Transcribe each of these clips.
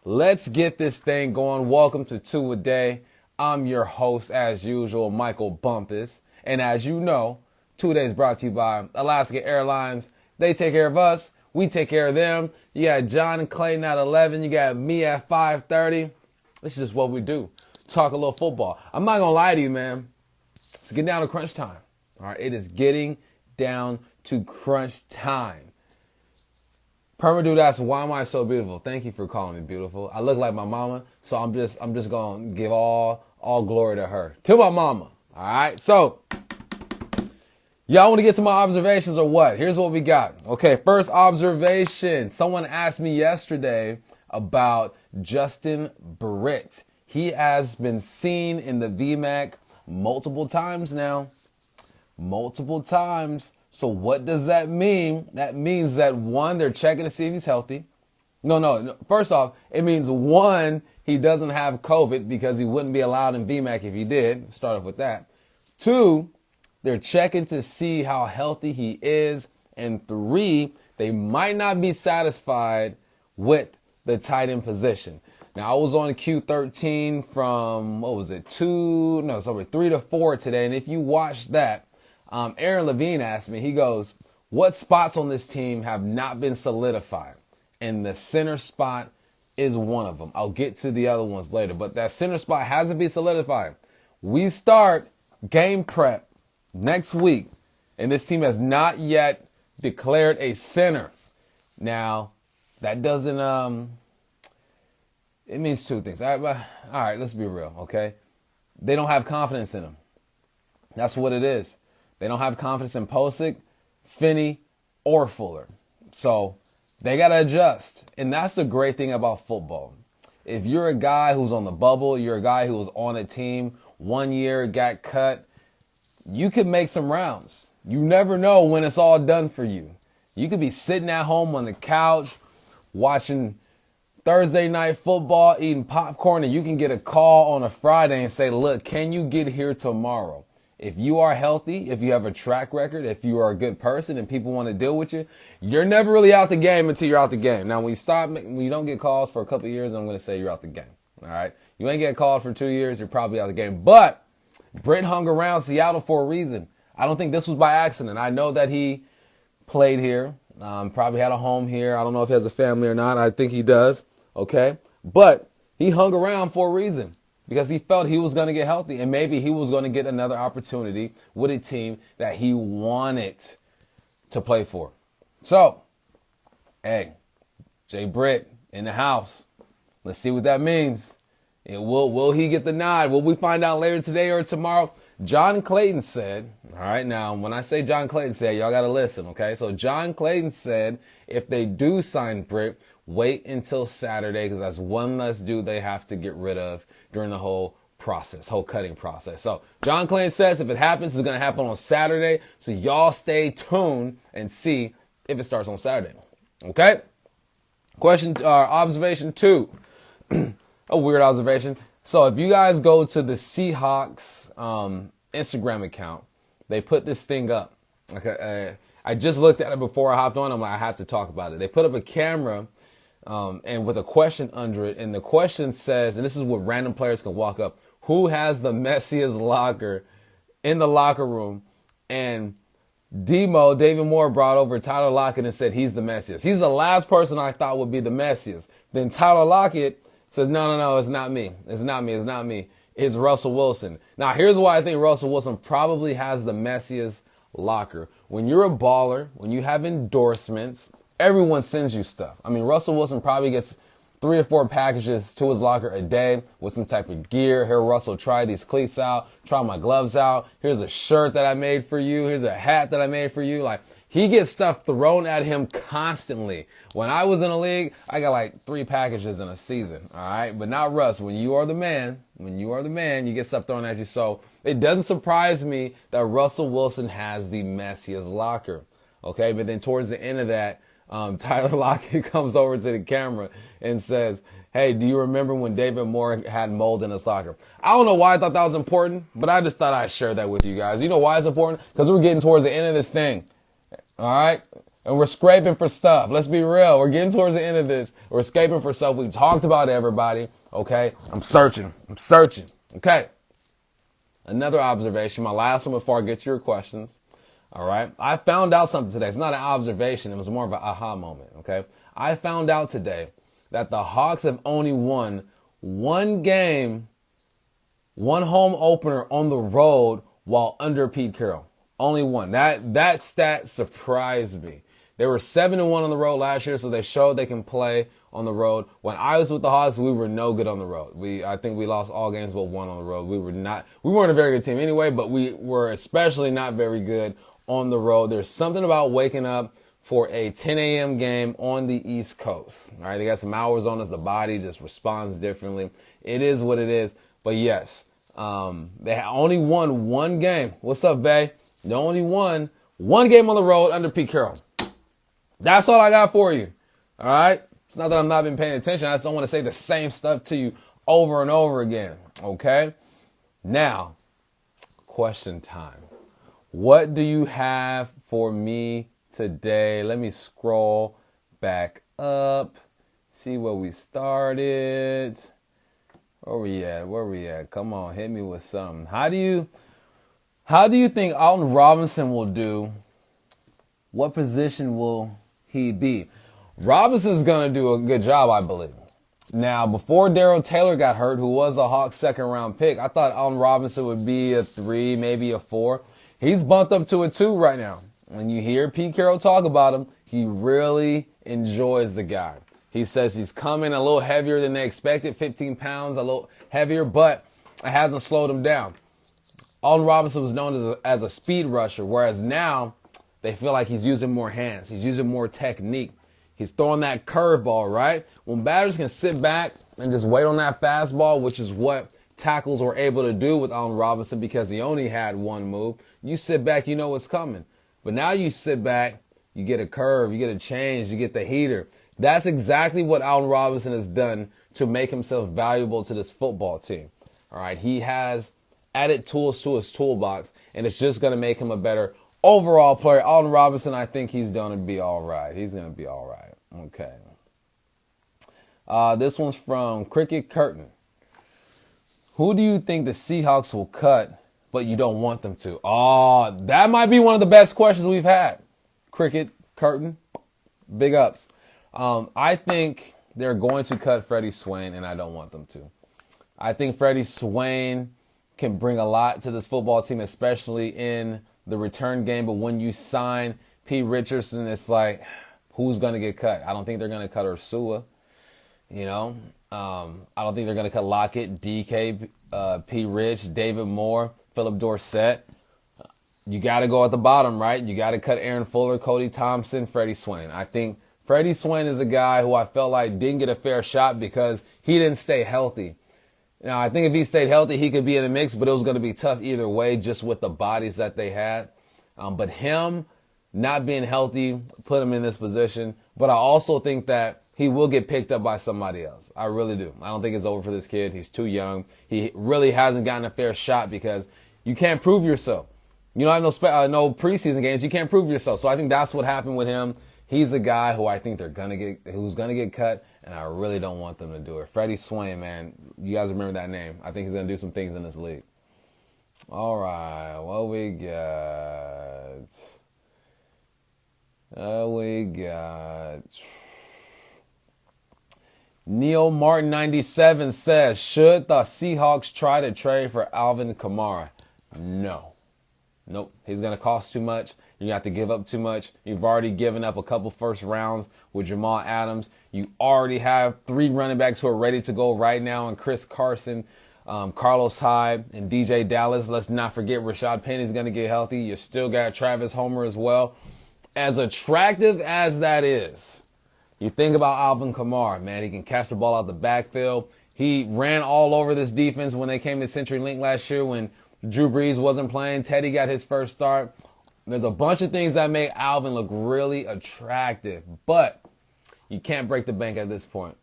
Let's get this thing going. Welcome to Two a Day. I'm your host, as usual, Michael Bumpus. And as you know, 2 Days brought to you by Alaska Airlines. They take care of us. We take care of them. You got John and Clayton at 11. You got me at 5:30. This is just what we do. Talk a little football. I'm not going to lie to you, man. It's getting down to crunch time. All right, it is getting down to crunch time. Permadude asks, why am I so beautiful? Thank you for calling me beautiful. I look like my mama, so I'm just gonna give all glory to her. To my mama. All right. So y'all want to get to my observations or what? Here's what we got. Okay, first observation. Someone asked me yesterday about Justin Britt. He has been seen in the VMAC multiple times now. Multiple times. So what does that mean? That means that one, they're checking to see if he's healthy. No. First off, it means one, he doesn't have COVID because he wouldn't be allowed in VMAC if he did. Start off with that. Two, they're checking to see how healthy he is. And three, they might not be satisfied with the tight end position. Now, I was on Q13 from, 3 to 4 today. And if you watch that, Aaron Levine asked me, he goes, what spots on this team have not been solidified? And the center spot is one of them. I'll get to the other ones later, but that center spot hasn't been solidified. We start game prep next week, and this team has not yet declared a center. Now, that doesn't, it means two things. All right, let's be real, okay? They don't have confidence in him. That's what it is. They don't have confidence in Posick, Finney, or Fuller. So they got to adjust. And that's the great thing about football. If you're a guy who's on the bubble, you're a guy who was on a team 1 year, got cut, you could make some rounds. You never know when it's all done for you. You could be sitting at home on the couch watching Thursday night football, eating popcorn, and you can get a call on a Friday and say, look, can you get here tomorrow? If you are healthy, if you have a track record, if you are a good person and people want to deal with you, you're never really out the game until you're out the game. Now, when you don't get calls for a couple of years, I'm going to say you're out the game. All right. You ain't get called for 2 years, you're probably out the game. But Britt hung around Seattle for a reason. I don't think this was by accident. I know that he played here, probably had a home here. I don't know if he has a family or not. I think he does. Okay. But he hung around for a reason. Because he felt he was going to get healthy and maybe he was going to get another opportunity with a team that he wanted to play for. So, hey, Jay Britt in the house. Let's see what that means. And will he get the nod? Will we find out later today or tomorrow? John Clayton said, all right, now when I say John Clayton said, y'all got to listen, okay? So John Clayton said if they do sign Britt, wait until Saturday because that's one less dude they have to get rid of during the whole cutting process. So John Clayton says if it happens, it's going to happen on Saturday. So y'all stay tuned and see if it starts on Saturday. Okay? Observation 2. A weird observation. So if you guys go to the Seahawks Instagram account, they put this thing up. Okay, I just looked at it before I hopped on. I'm like, I have to talk about it. They put up a camera and with a question under it. And the question says, and this is what random players can walk up, who has the messiest locker in the locker room? And David Moore brought over Tyler Lockett and said he's the messiest. He's the last person I thought would be the messiest. Then Tyler Lockett says, no, it's not me. It's not me. It's Russell Wilson. Now, here's why I think Russell Wilson probably has the messiest locker. When you're a baller, when you have endorsements, everyone sends you stuff. I mean, Russell Wilson probably gets 3 or 4 packages to his locker a day with some type of gear. Here, Russell, try these cleats out. Try my gloves out. Here's a shirt that I made for you. Here's a hat that I made for you. Like, he gets stuff thrown at him constantly. When I was in a league, I got like 3 packages in a season. All right. But not Russ. When you are the man, you get stuff thrown at you. So it doesn't surprise me that Russell Wilson has the messiest locker. Okay. But then towards the end of that, Tyler Lockett comes over to the camera and says, hey, do you remember when David Moore had mold in his locker? I don't know why I thought that was important, but I just thought I'd share that with you guys. You know why it's important? Because we're getting towards the end of this thing. All right? And we're scraping for stuff. Let's be real. We're getting towards the end of this. We're scraping for stuff. We talked about everybody. Okay. I'm searching. Okay. Another observation. My last one before I get to your questions. All right. I found out something today. It's not an observation. It was more of an aha moment. Okay. I found out today that the Hawks have only won one game, one home opener on the road while under Pete Carroll. Only one. That stat surprised me. They were 7-1 on the road last year, so they showed they can play on the road. When I was with the Hawks, we were no good on the road. I think we lost all games but one on the road. We weren't a very good team anyway, but we were especially not very good on the road. There's something about waking up for a 10 a.m. game on the East Coast. All right, they got some hours on us. The body just responds differently. It is what it is. But yes, they only won one game. What's up, Bay? They only won one game on the road under Pete Carroll. That's all I got for you. All right? It's not that I'm not been paying attention. I just don't want to say the same stuff to you over and over again. Okay? Now, question time. What do you have for me today? Let me scroll back up. See where we started. Where we at? Come on, hit me with something. How do you think Alton Robinson will do? What position will he be? Robinson's going to do a good job, I believe. Now, before Darrell Taylor got hurt, who was a Hawks second-round pick, I thought Alton Robinson would be a 3, maybe a 4. He's bumped up to a 2 right now. When you hear Pete Carroll talk about him, he really enjoys the guy. He says he's coming a little heavier than they expected, 15 pounds, a little heavier, but it hasn't slowed him down. Alton Robinson was known as a speed rusher, whereas now they feel like he's using more hands. He's using more technique. He's throwing that curveball, right? When batters can sit back and just wait on that fastball, which is what tackles were able to do with Alton Robinson because he only had one move. You sit back, you know what's coming. But now you sit back, you get a curve, you get a change, you get the heater. That's exactly what Alton Robinson has done to make himself valuable to this football team. All right, he has added tools to his toolbox, and it's just going to make him a better overall player. Alton Robinson, I think he's going to be all right. He's going to be all right. Okay. This one's from Cricket Curtain. Who do you think the Seahawks will cut, but you don't want them to? Oh, that might be one of the best questions we've had. Cricket Curtain, big ups. I think they're going to cut Freddie Swain, and I don't want them to. I think Freddie Swain can bring a lot to this football team, especially in the return game. But when you sign P. Richardson, it's like, who's going to get cut? I don't think they're going to cut Ursua. You know, I don't think they're going to cut Lockett, DK, P. Rich, David Moore, Philip Dorsett. You got to go at the bottom, right? You got to cut Aaron Fuller, Cody Thompson, Freddie Swain. I think Freddie Swain is a guy who I felt like didn't get a fair shot because he didn't stay healthy. Now, I think if he stayed healthy, he could be in the mix, but it was going to be tough either way just with the bodies that they had. But him not being healthy put him in this position. But I also think that he will get picked up by somebody else. I really do. I don't think it's over for this kid. He's too young. He really hasn't gotten a fair shot because you can't prove yourself. You don't have no preseason games. You can't prove yourself. So I think that's what happened with him. He's a guy who I think who's gonna get cut, and I really don't want them to do it. Freddie Swain, man, you guys remember that name. I think he's gonna do some things in this league. All right, what we got? Neil Martin 97 says, should the Seahawks try to trade for Alvin Kamara? No. Nope. He's going to cost too much. You have to give up too much. You've already given up a couple first rounds with Jamal Adams. You already have 3 running backs who are ready to go right now, and Chris Carson, Carlos Hyde, and DJ Dallas. Let's not forget Rashad Penny's going to get healthy. You still got Travis Homer as well. As attractive as that is, you think about Alvin Kamara, man. He can catch the ball out the backfield. He ran all over this defense when they came to CenturyLink last year when Drew Brees wasn't playing. Teddy got his first start. There's a bunch of things that make Alvin look really attractive, but you can't break the bank at this point.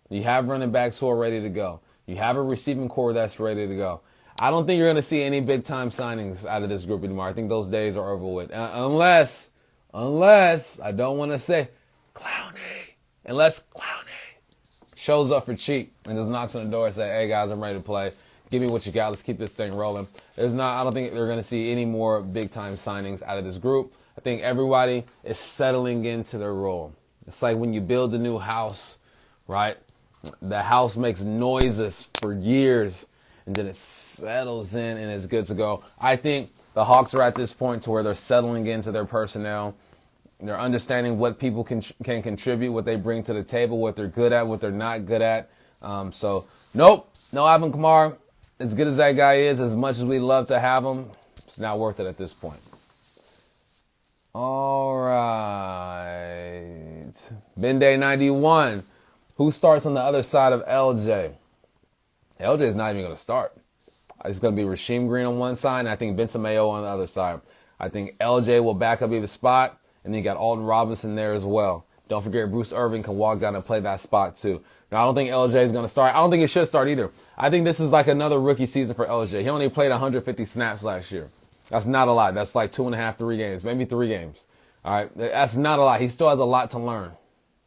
You have running backs who are ready to go. You have a receiving core that's ready to go. I don't think you're going to see any big-time signings out of this group anymore. I think those days are over with. Unless, I don't want to say, unless Clowney shows up for cheap and just knocks on the door and say, hey guys, I'm ready to play. Give me what you got. Let's keep this thing rolling. I don't think they're going to see any more big time signings out of this group. I think everybody is settling into their role. It's like when you build a new house, right? The house makes noises for years and then it settles in and it's good to go. I think the Hawks are at this point to where they're settling into their personnel. They're understanding what people can contribute, what they bring to the table, what they're good at, what they're not good at. Nope, no Alvin Kamara. As good as that guy is, as much as we love to have him, it's not worth it at this point. All right. Benday 91. Who starts on the other side of LJ? LJ is not even going to start. It's going to be Rasheem Green on one side, and I think Benson Mayo on the other side. I think LJ will back up either spot, and then you got Alden Robinson there as well. Don't forget Bruce Irvin can walk down and play that spot too. Now, I don't think LJ is going to start. I don't think he should start either. I think this is like another rookie season for LJ. He only played 150 snaps last year. That's not a lot. That's like 2.5, 3 games, maybe 3 games. All right, that's not a lot. He still has a lot to learn.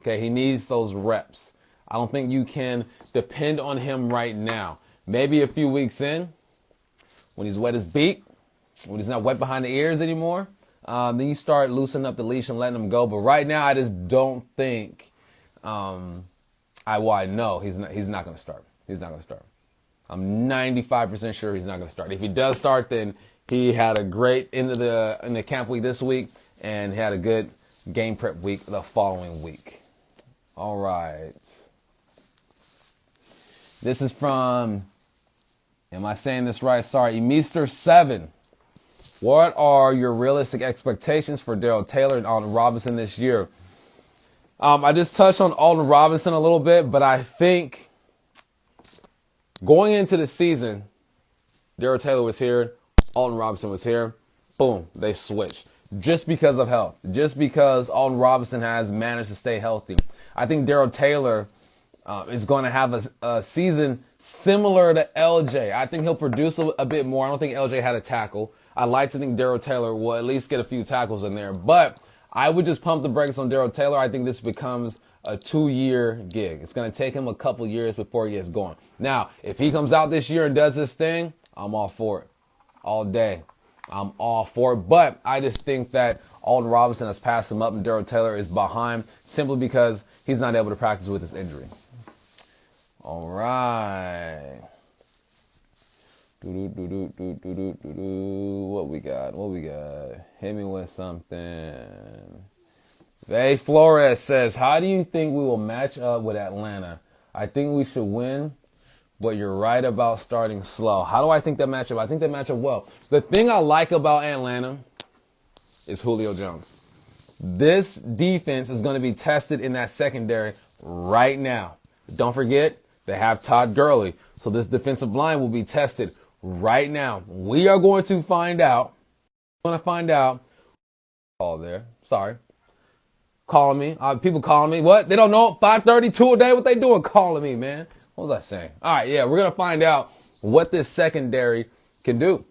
Okay, he needs those reps. I don't think you can depend on him right now. Maybe a few weeks in, when he's wet his beak, when he's not wet behind the ears anymore, then you start loosening up the leash and letting him go. But right now, I just don't think. I know he's not going to start. He's not going to start. I'm 95% sure he's not going to start. If he does start, then he had a great end of the camp week this week, and he had a good game prep week the following week. All right. This is from, am I saying this right? Sorry, Mr. 7. What are your realistic expectations for Darrell Taylor and Alden Robinson this year? I just touched on Alden Robinson a little bit, but I think going into the season, Darrell Taylor was here, Alden Robinson was here. Boom, they switched. Just because of health. Just because Alden Robinson has managed to stay healthy. I think Darrell Taylor is going to have a season similar to LJ. I think he'll produce a bit more. I don't think LJ had a tackle. I like to think Darrell Taylor will at least get a few tackles in there. But I would just pump the brakes on Darrell Taylor. I think this becomes a 2-year gig. It's going to take him a couple years before he gets going. Now, if he comes out this year and does this thing, I'm all for it. All day. I'm all for it. But I just think that Alden Robinson has passed him up and Darrell Taylor is behind simply because he's not able to practice with his injury. All right. What we got? Hit me with something. Vay Flores says, how do you think we will match up with Atlanta? I think we should win, but you're right about starting slow. How do I think that matchup? I think they match up well. The thing I like about Atlanta is Julio Jones. This defense is going to be tested in that secondary right now. Don't forget, they have Todd Gurley. So this defensive line will be tested right now. We are going to find out. Call there. Sorry. Calling me. People calling me. What? They don't know. 5:32 a day. What they doing calling me, man? What was I saying? All right, yeah, we're going to find out what this secondary can do.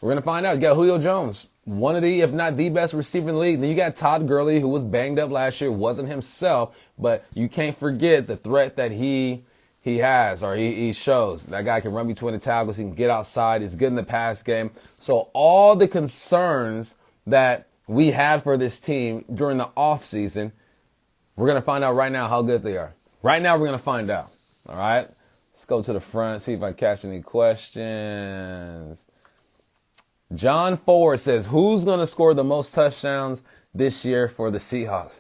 We're going to find out. You got Julio Jones, one of the, if not the best receiver in the league. Then you got Todd Gurley, who was banged up last year, wasn't himself, but you can't forget the threat that he has, or he shows. That guy can run between the tackles. He can get outside. He's good in the pass game. So all the concerns that we had for this team during the offseason, we're going to find out right now how good they are. Right now, we're going to find out. All right, let's go to the front, see if I catch any questions. John Ford says, who's going to score the most touchdowns this year for the Seahawks?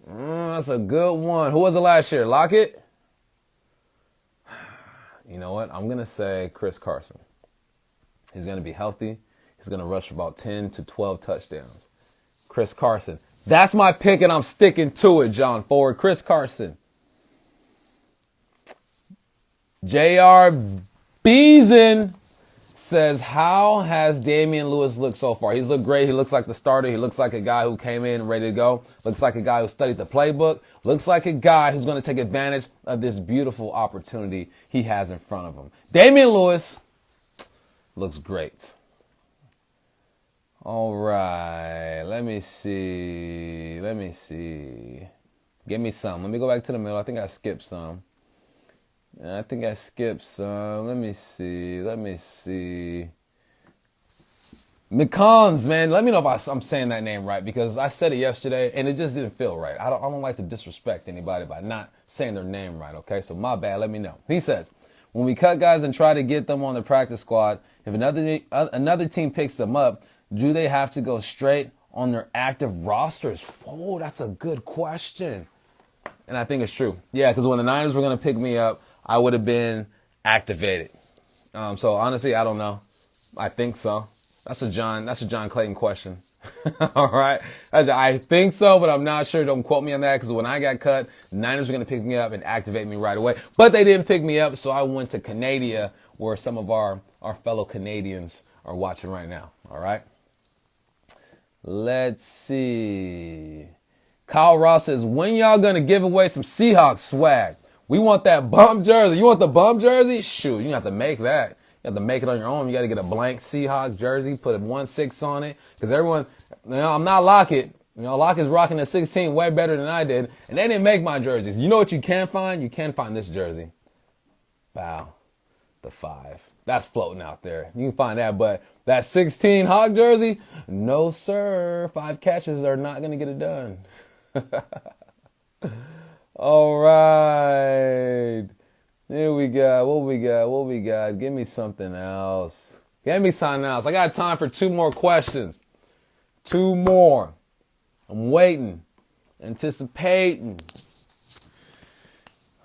That's a good one. Who was it last year? Lockett? You know what? I'm going to say Chris Carson. He's going to be healthy. He's going to rush for about 10 to 12 touchdowns. Chris Carson. That's my pick, and I'm sticking to it, John Ford. Chris Carson. J.R. Beeson says, how has Damian Lewis looked so far? He's looked great. He looks like the starter. He looks like a guy who came in ready to go. Looks like a guy who studied the playbook. Looks like a guy who's going to take advantage of this beautiful opportunity he has in front of him. Damian Lewis looks great. All right. Let me see. Give me some. Let me go back to the middle. I think I skipped some. Let me see. McCons, man. Let me know if I'm saying that name right because I said it yesterday and it just didn't feel right. I don't like to disrespect anybody by not saying their name right, okay? So my bad. Let me know. He says, when we cut guys and try to get them on the practice squad, if another team picks them up, do they have to go straight on their active rosters? Whoa, that's a good question. And I think it's true. Yeah, because when the Niners were going to pick me up, I would have been activated. So honestly, I don't know. I think so. That's a John Clayton question. All right. I think so, but I'm not sure. Don't quote me on that because when I got cut, the Niners were going to pick me up and activate me right away. But they didn't pick me up, so I went to Canada where some of our fellow Canadians are watching right now. All right. Let's see. Kyle Ross says, when y'all going to give away some Seahawks swag? We want that bump jersey. You want the bump jersey? Shoot, you have to make that. You have to make it on your own. You got to get a blank Seahawks jersey, put a 1-6 on it. Because everyone, I'm not Lockett. Lockett's rocking a 16 way better than I did. And they didn't make my jerseys. You know what you can find? You can find this jersey. Wow. The 5. That's floating out there. You can find that. But that 16 Hawk jersey, no, sir. 5 catches are not going to get it done. All right. Here we go. What we got? Give me something else. I got time for 2 more questions. 2 more. I'm waiting. Anticipating.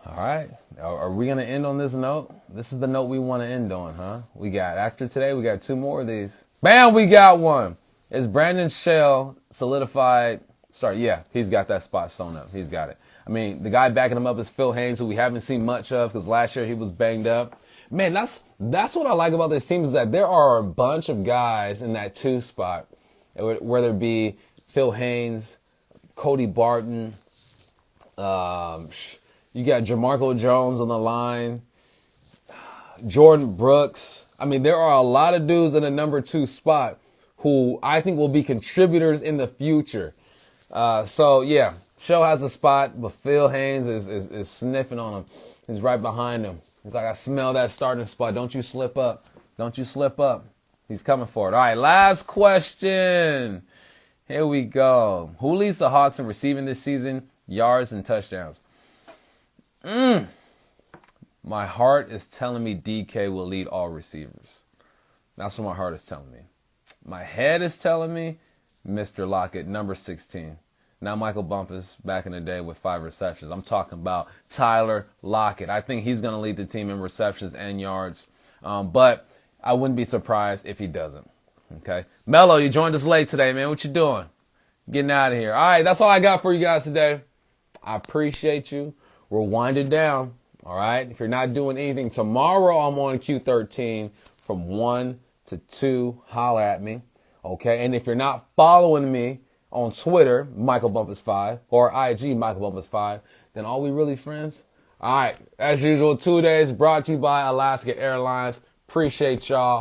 All right. Are we going to end on this note? This is the note we want to end on, huh? After today, we got 2 more of these. Bam, we got one. Is Brandon Shell solidified start? Yeah, he's got that spot sewn up. He's got it. I mean, the guy backing him up is Phil Haynes, who we haven't seen much of because last year he was banged up. Man, that's what I like about this team is that there are a bunch of guys in that 2 spot, whether it be Phil Haynes, Cody Barton, you got Jamarco Jones on the line, Jordan Brooks. I mean, there are a lot of dudes in the number 2 spot who I think will be contributors in the future. So yeah, Show has a spot, but Phil Haynes is sniffing on him. He's right behind him. He's like, I smell that starting spot. Don't you slip up. Don't you slip up. He's coming for it. All right, last question. Here we go. Who leads the Hawks in receiving this season? Yards and touchdowns. My heart is telling me DK will lead all receivers. That's what my heart is telling me. My head is telling me Mr. Lockett, number 16. Now Michael Bumpus back in the day with 5 receptions. I'm talking about Tyler Lockett. I think he's going to lead the team in receptions and yards. But I wouldn't be surprised if he doesn't. Okay. Mello, you joined us late today, man. What you doing? Getting out of here. All right. That's all I got for you guys today. I appreciate you. We're winding down. All right. If you're not doing anything tomorrow, I'm on Q13 from 1 to 2. Holler at me. Okay. And if you're not following me on Twitter, Michael Bumpus 5, or IG, Michael Bumpus 5, then are we really friends? All right. As usual, 2 days brought to you by Alaska Airlines. Appreciate y'all.